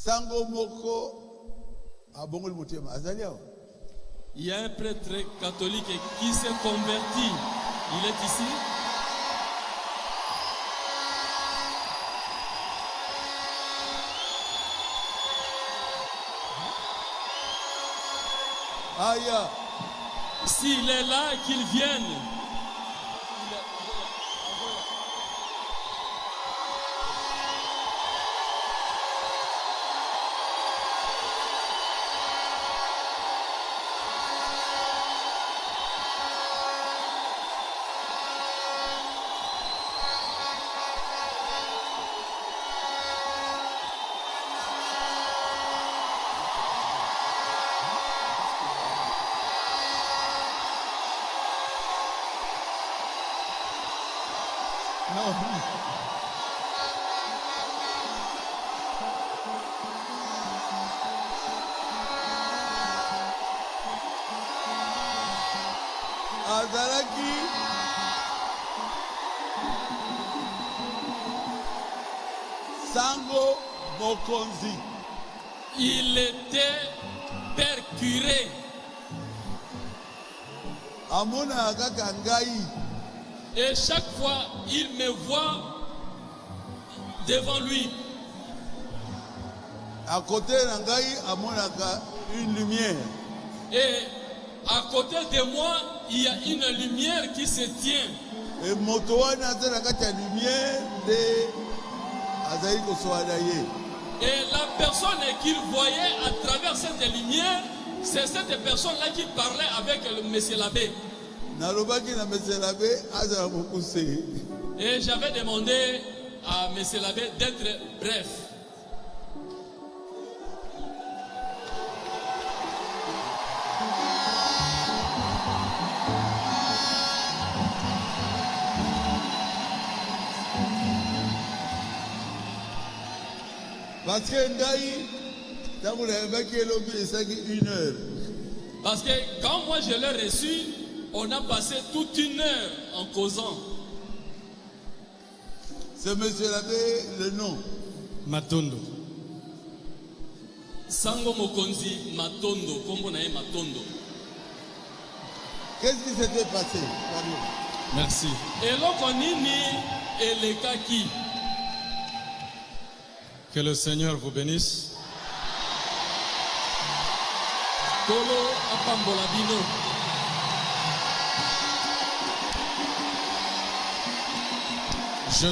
Sango moko abongoli motema azali awa. Il y a un prêtre catholique qui s'est converti. Il est ici. Aïe. S'il est là, qu'il vienne. Azalaki Sango Mokonzi. Il était père curé. Amona kaka ngai. Et chaque fois, il me voit devant lui. À côté d'Angaï, Amona une lumière. Et à côté de moi, il y a une lumière qui se tient. Et Motoana la lumière de Azaïko Soadaye. Et la personne qu'il voyait à travers cette lumière, c'est cette personne-là qui parlait avec le monsieur l'abbé. Et j'avais demandé à monsieur l'abbé d'être bref. Parce que Parce que quand moi je l'ai reçu, on a passé toute une heure en causant. C'est monsieur l'abbé, le nom Matondo. Sango Mokonzi Matondo, kombo nae Matondo. Qu'est-ce qui s'était passé? Merci. Et l'okonini et le kaki. Que le Seigneur vous bénisse. Kolo apambola bino. Je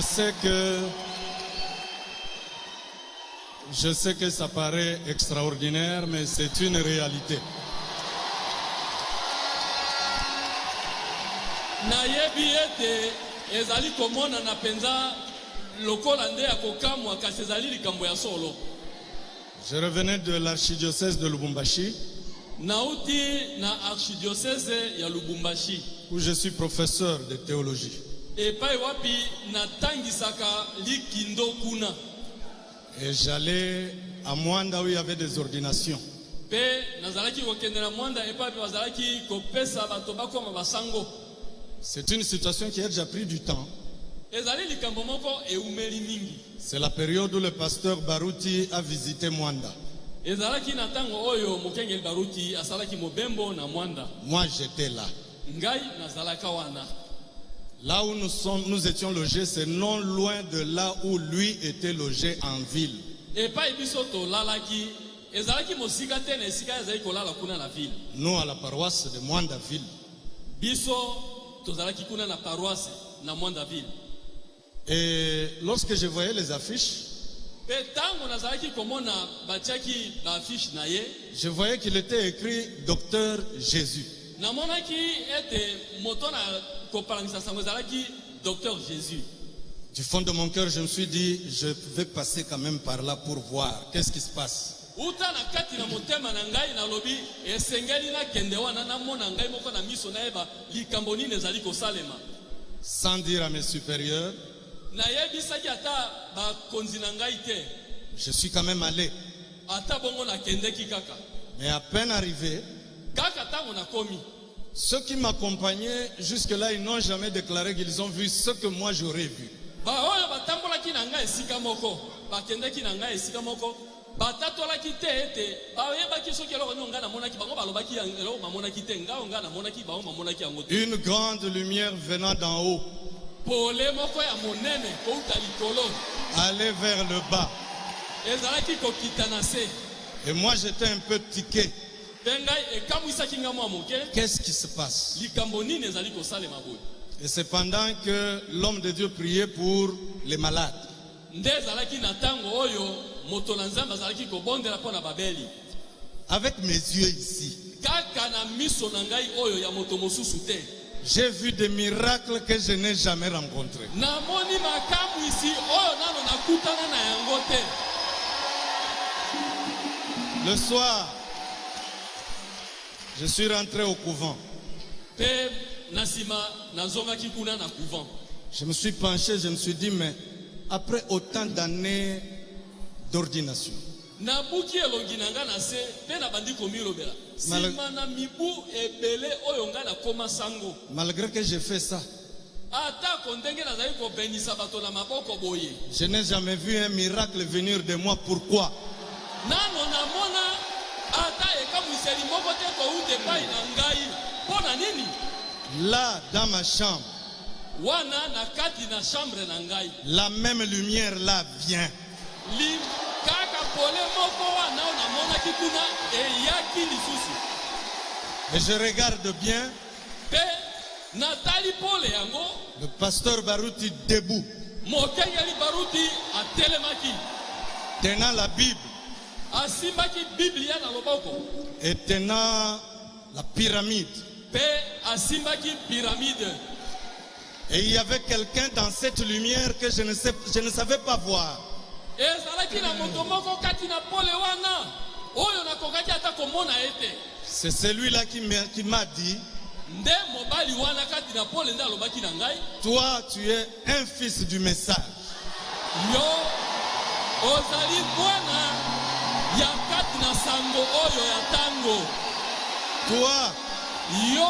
sais que ça paraît extraordinaire, mais c'est une réalité. Nayebi ete ezali komona na penza lokola nde akokamwa kasi ezali likambo ya solo. Je revenais de l'archidiocèse de Lubumbashi, Nauti na archidiocèse ya Lubumbashi, où je suis professeur de théologie. Epai wapi natangisaka likindo kuna. Et j'allais à Mwanda où il y avait des ordinations. Pe nazalaki kokende na Mwanda epai bazalaki kopesa bato bakoma basango. C'est une situation qui a déjà pris du temps. Ezali likambo moko eumeli mingi. C'est la période où le pasteur Baruti a visité Mwanda. Ezalaki na tango oyo mokengeli Baruti asalaki mobembo na Mwanda. Moi j'étais là. Ngai nazalaka wana. Là où nous étions logés, c'est non loin de là où lui était logé en ville. Epai biso to lalaki ezalaki mosika te na esika ezali kolala kuna na ville. Nous à la paroisse de Mwanda ville. Biso tozalaki kuna na paroisse na Mwanda ville. Et lorsque je voyais les affiches, je voyais qu'il était écrit Docteur Jésus. Du fond de mon cœur, je me suis dit, je vais passer quand même par là pour voir qu'est-ce qui se passe. Sans dire à mes supérieurs, je suis quand même allé. Mais à peine arrivé, ceux qui m'accompagnaient jusque-là, ils n'ont jamais déclaré qu'ils ont vu ce que moi j'aurais vu. bakendeki na ngai esika moko batatolaki te ete bayebaki soki eloko nini ngai namonaki bango balobaki eloko bamonaki te ngai ngai namonaki bango bamonaki yango te. Une grande lumière venant d'en haut pole moko ya monene kouta likolo allait vers le bas. ezalaki kokita na se. Et moi j'étais un peu tiqué. Mpe ngai ekamwisaki ngai mwa moke Qu'est-ce qui se passe? likambo nini ezali kosalema boye. Et c'est pendant que l'homme de Dieu priait pour les malades. Nde ezalaki na ntango oyo moto na nzambe azalaki kobondela mpo na babeli. Avec mes yeux ici, Kaka na miso na ngai oyo ya moto mosusu te. j'ai vu des miracles que je n'ai jamais rencontrés. Namoni makamwisi oyo nano nakutana na yango te. Le soir, je suis rentré au couvent. Pe nasima nazongaki kuna na couvent. Je me suis penché, je me suis dit, mais après autant d'années d'ordination, Nabuki elongi na nga na se pe na bandi komilobela. Sima na mibu ebele oyo nga na koma sango. malgré que j'ai fait ça, Ata kondenge nazali kobenisa bato na maboko boye. je n'ai jamais vu un miracle venir de moi. Pourquoi? Nano namona ata ekamwiseli moko te kouta epai na ngai. Mpo na nini? Là, dans ma chambre, Wana na kati na chambre na ngai. la même lumière là vient. Kaka pole moko wana oyo namonaki kuna eyaki lisusu. Et je regarde bien Pe natali pole yango le pasteur Baruti debout, mokengeli baruti atelemaki tenant la Bible asimbaki biblia na loboko et tenant la pyramide. pe asimbaki pyramide. Et il y avait quelqu'un dans cette lumière que je ne savais pas voir. ezalaki na moto moko kati na pole wana oyo nakokaki ata komona ete. C'est celui-là qui m'a dit, Nde mobali wana kati na pole nde alobaki na ngai, toi tu es un fils du message. yo ozali mwana ya kati na sango oyo ya tango. Toi, Yo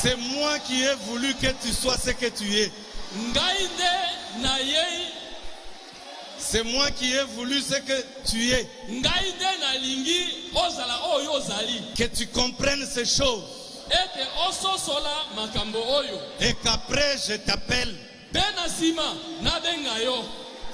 c'est moi qui ai voulu que tu sois ce que tu es. ngai nde na yei, C'est moi qui ai voulu ce que tu es. ngai nde nalingi ozala oyo ozali, Que tu comprennes ces choses. ete ososola makambo oyo. Et qu'après je t'appelle Pe na nsima nabenga yo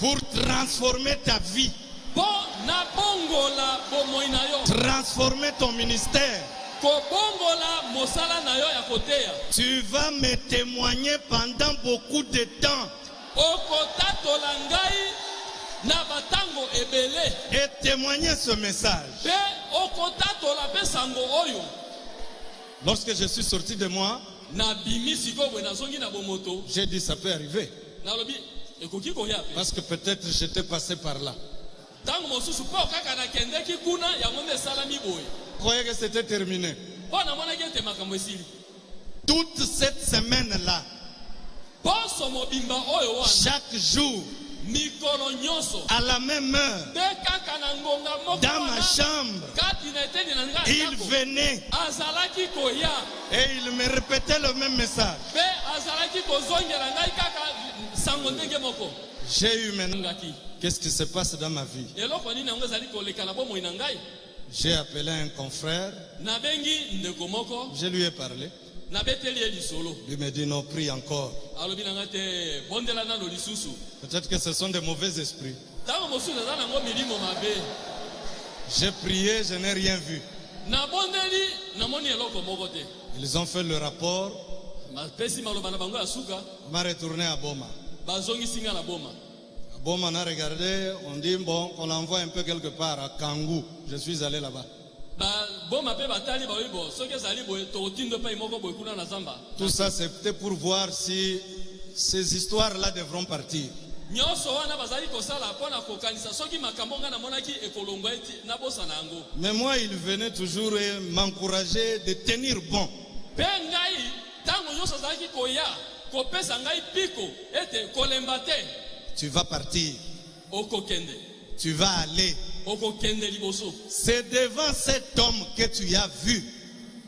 pour transformer ta vie, mpo nabongola bomoi na yo, transformer ton ministère. kobongola mosala na yo ya koteya. Tu vas me témoigner pendant beaucoup de temps Okotatola ngai na batango ebele, et témoigner ce message. pe okotatola pe sango oyo. Lorsque je suis sorti de moi, Na bimi sikoyo boye nazongi na bomoto j'ai dit ça peut arriver. nalobi ekoki koya pe. Parce que peut-être j'étais passé par là. Ntango mosusu mpo kaka nakendeki kuna yango nde esalami boye. Je croyais que c'était terminé. Mpo namonaki ete makambo esili. Toute cette semaine-là, Poso mobimba oyo wana chaque jour, mikolo nyonso à la même heure, mpe kaka na ngonga moko dans ma wana chambre, kati na eteni na ngai il ndako, venait azalaki koya et il me répétait le même message. mpe azalaki kozongela ngai kaka sango ndenge moko. J'ai eu maintenant, Ngaki qu'est-ce qui se passe dans ma vie? eloko nini yango ezali koleka na bomoi na ngai. J'ai appelé un confrère, Nabengi ndeko moko je lui ai parlé. nabeteli ye lisolo, Lui me dit non, prie encore. alobi na ngai te bondela nano lisusu. Peut-être que ce sont des mauvais esprits. Ntango mosusu eza nango milimo mabe. J'ai prié, je n'ai rien vu. Nabondeli namoni eloko moko te. Ils ont fait le rapport, Bapesi maloba na bango ya suka, on m'a retourné à Boma. bazongisi nga na boma. À Boma, on a regardé, on dit bon, on l'envoie un peu quelque part à Kangou. Je suis allé là-bas. Boma pe batali baoyi bo soki ezali boye tokotindo epai moko boye kuna na zamba. Tout ça, c'était pour voir si ces histoires-là devront partir. Nyonso wana bazali kosala mpo na kokanisa soki makambo nga namonaki ekolongwa eti nabosana yango. Mais moi, il venait toujours m'encourager de tenir bon. Pe ngai ntango nyonso azalaki koya kopesa ngai piko ete kolemba te. Tu vas partir, Okokende, tu vas aller. okokende liboso. C'est devant cet homme que tu as vu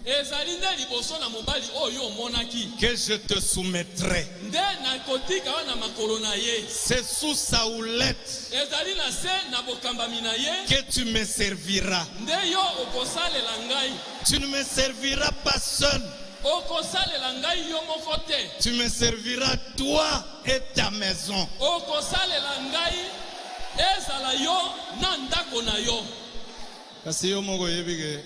ezali nde liboso na mobali oyo monaki que je te soumettrai. nde nakotika wana makolo na ye C'est sous sa houlette ezali na se na bokambami na ye que tu me serviras. nde yo okosalela ngai Tu ne me serviras pas seul. okosalela ngai yo moko te Tu me serviras toi et ta maison. okosalela ngai ezala yo na ndako na yo. Kasi yo moko yebike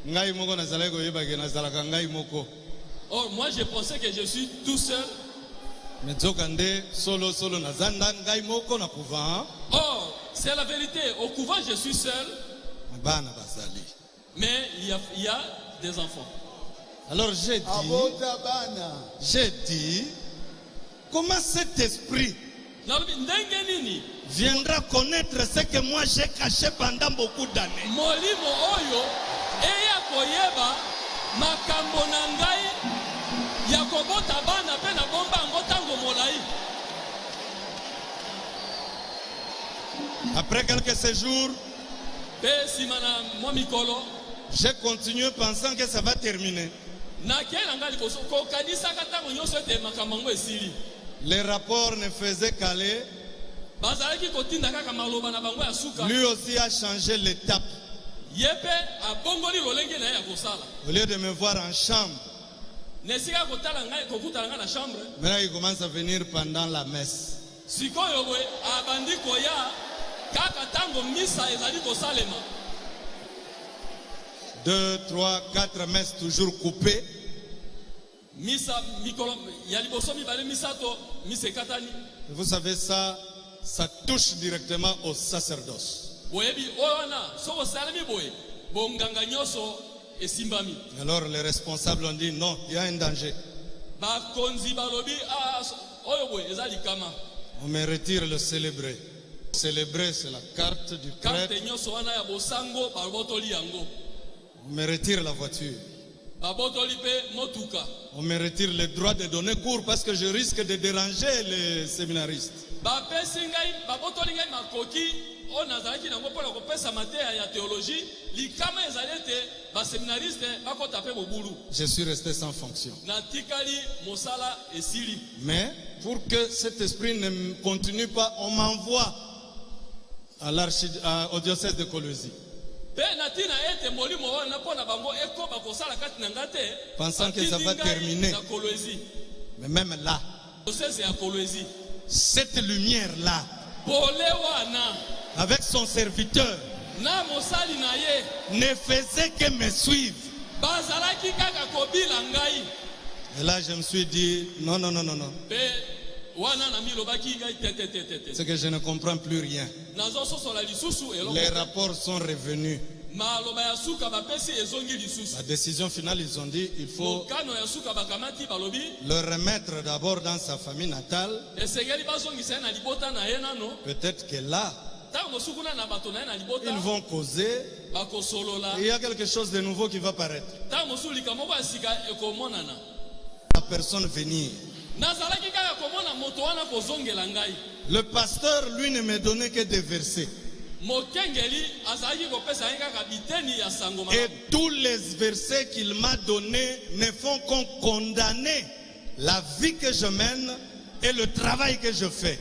ngai moko nazalaki koyebake nazalaka ngai moko. Or moi je pensais que je suis tout seul. Mais nzoka nde solo nazanda ngai moko na couvent. Or c'est la vérité, au couvent je suis seul. Bana basali. Mais il y a des enfants. Alors j'ai dit, comment cet esprit viendra connaître ce que moi j'ai caché pendant beaucoup d'années. Molimo oyo eya koyeba makambo na ngai ya kobota bana pe na bomba ngo tango molai. Après quelques séjours, Pe simana mo mikolo j'ai continué pensant que ça va terminer. na kela ngai liboso ko kanisa ka tango nyoso te makambo ngo esili. Les rapports ne faisaient qu'aller. Bazalaki kotinda kaka maloba na bango ya suka. Lui aussi a changé l'étape. Yepe abongoli lolenge na ya kosala. Au lieu de me voir en chambre, Nesika kotala ngai kokutala ngai na chambre. maintenant il commence à venir pendant la messe. Sikoyo boy abandi koya kaka tango misa ezali kosalema. 2, 3, 4 messes toujours coupées. Misa mikolo ya liboso mibale misato mise katani. Vous savez ça touche directement au sacerdoce. Boyebi owana soko salami boye bonganga nyoso esimbami. Alors les responsables ont dit non, il y a un danger. Ba konzi balobi oyo boye ezali kama. On me retire le célébré. Célébré, c'est la carte du prêtre. Karte nyoso wana ya bosango balbotoli yango. On me retire la voiture. Babotoli pe motuka. On me retire le droit de donner cours parce que je risque de déranger les séminaristes. Bapesi ngai babotoli ngai makoki o nazalaki nango mpona kopesa mateya ya théologie likama ezali ete baséminariste bakota pe bobulu. Je suis resté sans fonction. Natikali mosala esili. Mais pour que cet esprit ne continue pas, on m'envoie au diocèse de Colosie. Pensant que ça va terminer. Mais même là, cette lumière-là, avec son serviteur, ne faisait que me suivre. Et là, je me suis dit, non. C'est que je ne comprends plus rien. Les rapports sont revenus. La décision finale, ils ont dit, il faut le remettre d'abord dans sa famille natale. Peut-être que là, ils vont causer. Et il y a quelque chose de nouveau qui va paraître. La personne venir. Le pasteur, lui, ne me donnait que des versets. Et tous les versets qu'il m'a donnés ne font qu'en condamner la vie que je mène et le travail que je fais.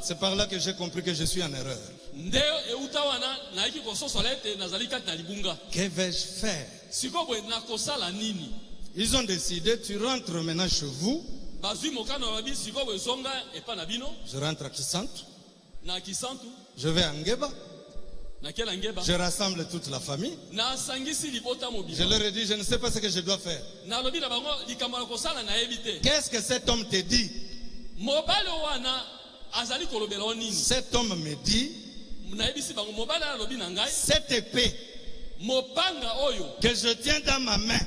C'est par là que j'ai compris que je suis en erreur. Que vais-je faire? Ils ont décidé, tu rentres maintenant chez vous. Je rentre à Kisantu. Je vais à Ngeba. Je rassemble toute la famille. Je leur ai dit, je ne sais pas ce que je dois faire. Qu'est-ce que cet homme te dit? Cet homme me dit, cette épée que je tiens dans ma main,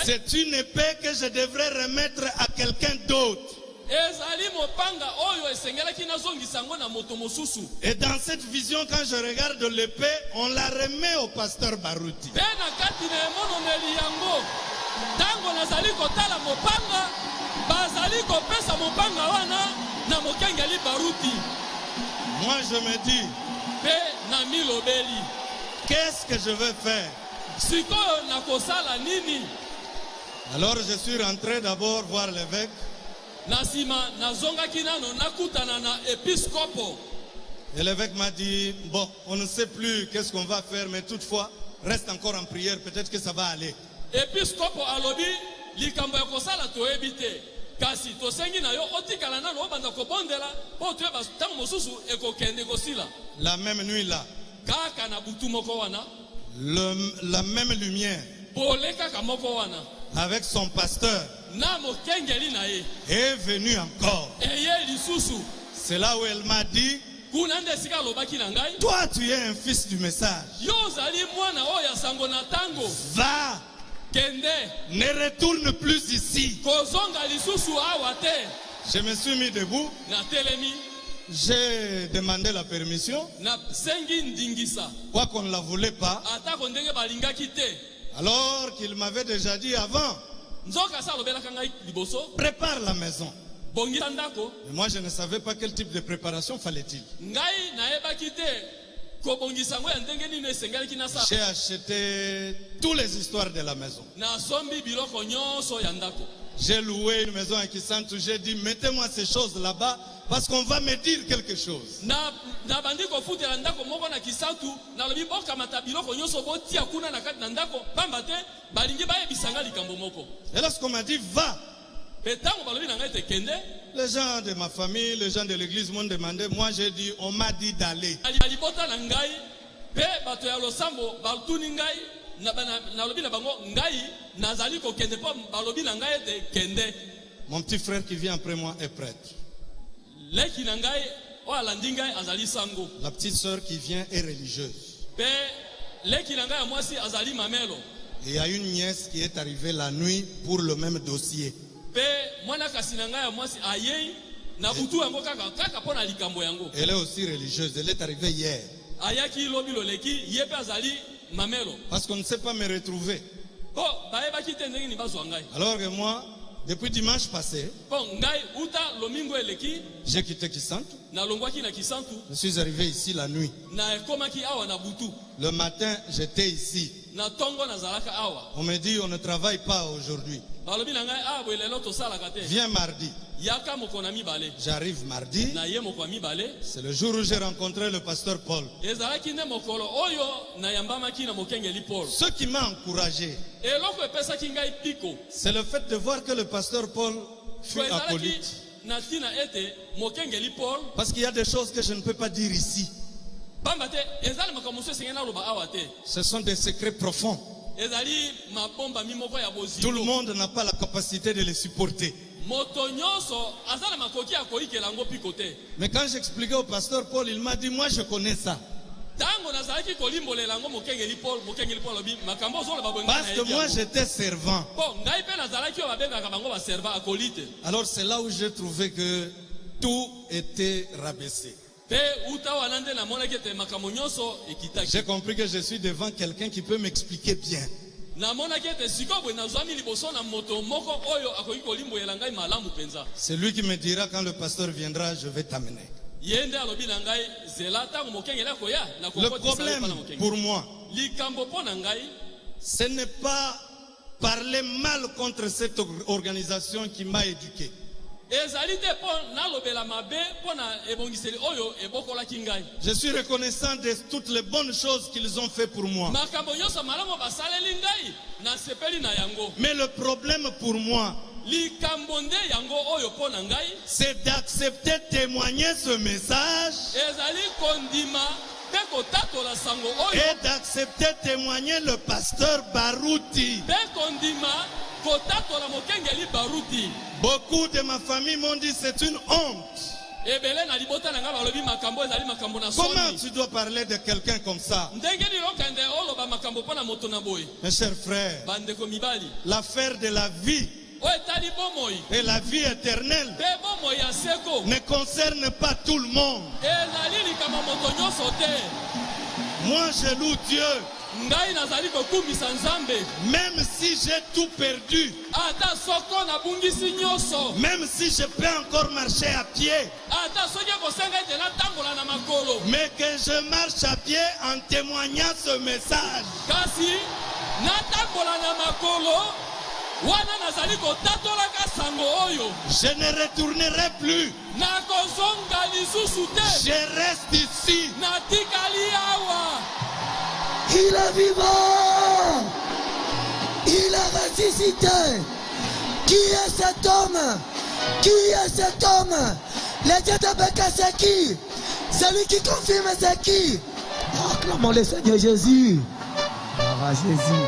c'est une épée que je devrais remettre à quelqu'un d'autre. Et dans cette vision, quand je regarde l'épée, on la remet au pasteur Baruti. Tango nazali kotala mopanga, bazali kopesa mopanga wana na mokengeli baruti. Moi je me dis, pe na milobeli, qu'est-ce que je vais faire? Sikoyo nakosala nini? Alors je suis rentré d'abord voir l'évêque. Nasima nazongaki nano nakutana na épiscope. Et l'évêque m'a dit, bon, on ne sait plus qu'est-ce qu'on va faire, mais toutefois, reste encore en prière, peut-être que ça va aller. Épiscope alobi, likambo ya kosala toyebi te. Kasi tosengi na yo otikala nano obanda kobondela, po toyeba tango mosusu ekokende kosila. La même nuit là, kaka na butu moko wana, la même lumière, pole kaka moko wana, avec son pasteur, na mokengeli na ye, est venu encore. eye lisusu. C'est là où elle m'a dit, toi tu es un fils du message. Va, ne retourne plus ici. Je me suis mis debout. J'ai demandé la permission. Quoi qu'on ne la voulait pas. Alors qu'il m'avait déjà dit avant, prépare la maison. Et moi je ne savais pas quel type de préparation fallait-il. J'ai acheté toutes les histoires de la maison. J'ai loué une maison à Kisantu. J'ai dit, mettez-moi ces choses là-bas parce qu'on va me dire quelque chose. Et lorsqu'on m'a dit, va, les gens de ma famille, les gens de l'église m'ont demandé, moi j'ai dit, on m'a dit d'aller. Mon petit frère qui vient après moi est prêtre. La petite sœur qui vient est religieuse. Et il y a une nièce qui est arrivée la nuit pour le même dossier. Elle est aussi religieuse, elle est arrivée hier. Parce qu'on ne sait pas me retrouver. Alors que moi, depuis dimanche passé, j'ai quitté Kisantu. Je suis arrivé ici la nuit. Le matin, j'étais ici. On me dit on ne travaille pas aujourd'hui. Viens mardi. J'arrive mardi. C'est le jour où j'ai rencontré le pasteur Paul. Ce qui m'a encouragé, c'est le fait de voir que le pasteur Paul fut acolyte. Parce qu'il y a des choses que je ne peux pas dire ici. Ce sont des secrets profonds. Tout le monde n'a pas la capacité de les supporter. Mais quand j'expliquais au pasteur Paul, il m'a dit, moi je connais ça. Parce que moi j'étais servant. Alors c'est là où j'ai trouvé que tout était rabaissé. J'ai compris que je suis devant quelqu'un qui peut m'expliquer bien. C'est lui qui me dira quand le pasteur viendra, je vais t'amener. Le problème pour moi, ce n'est pas parler mal contre cette organisation qui m'a éduqué. Je suis reconnaissant de toutes les bonnes choses qu'ils ont fait pour moi. Mais le problème pour moi, c'est d'accepter de témoigner ce message et d'accepter de témoigner le pasteur Baruti. Beaucoup de ma famille m'ont dit c'est une honte. Comment tu dois parler de quelqu'un comme ça? Mes chers frères, l'affaire de la vie et la vie éternelle ne concerne pas tout le monde. Moi je loue Dieu Même si j'ai tout perdu, même si je peux encore marcher à pied, mais que je marche à pied en témoignant ce message. Je ne retournerai plus. Je reste ici. Il est vivant. Il est ressuscité. Qui est cet homme? Qui est cet homme? Le Dieu de Beka, c'est qui? Celui qui confirme, c'est qui? Acclamons le Seigneur Jésus. Ah, Jésus.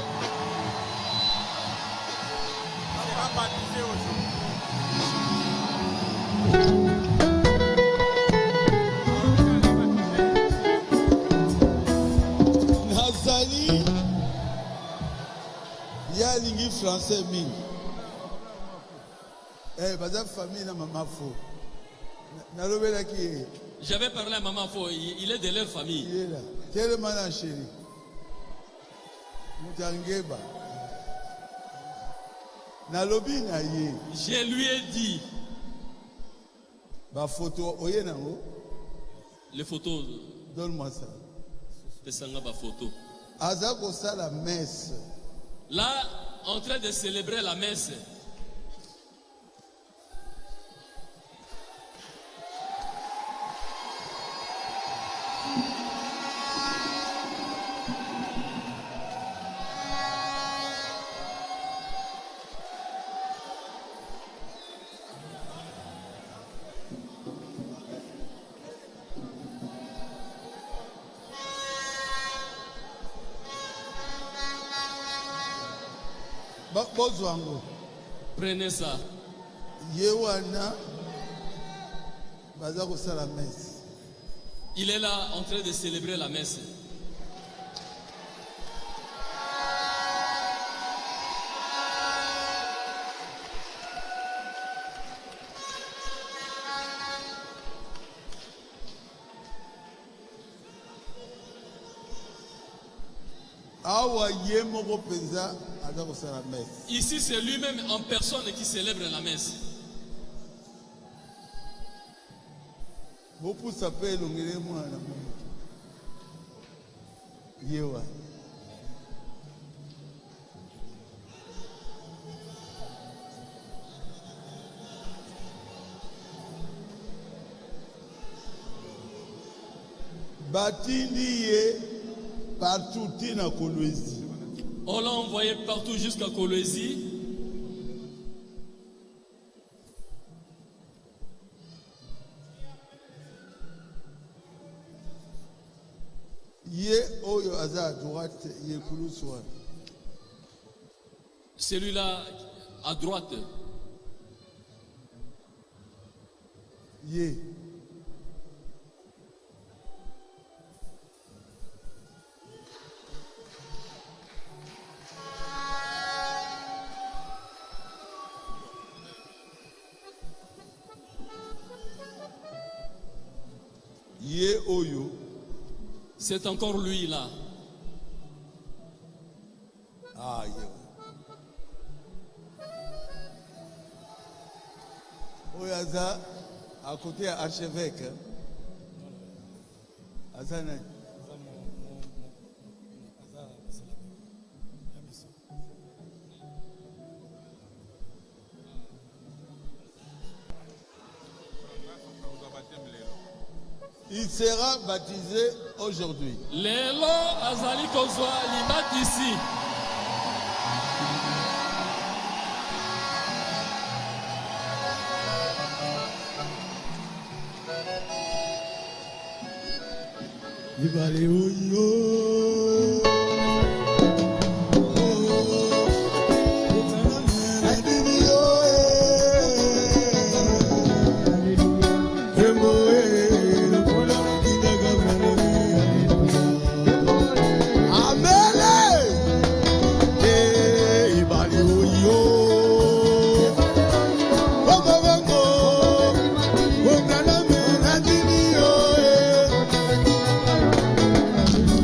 Nazali, il y a l'ingi français mine. Eh, bazar famille na maman fo. Nalobela qui. J'avais parlé à maman fo, il est de leur famille. Il est là. Quel mana chéri? Mutangeba. Nalobi na ye. Je lui ai dit. Ba photo oye nango. Les photos. Donne-moi ça. Pesanga ba photo. Azako ça la messe. Là, en train de célébrer la messe. Prenez ça. Yewana bazako ça la messe. Il est là en train de célébrer la messe. Ici, c'est lui-même en personne qui célèbre la messe. Batindi partout na Kolwezi. On l'a envoyé partout jusqu'à Kolwezi. Oyo aza à droite, Kuluswa. Celui-là à droite. Oyo. C'est encore lui là. Ah, Oyaza à côté à archevêque. Azana. Il sera baptisé aujourd'hui. Lelo azali kozwa libatisi. Ibale oyo.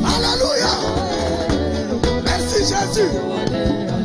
Allez! Wale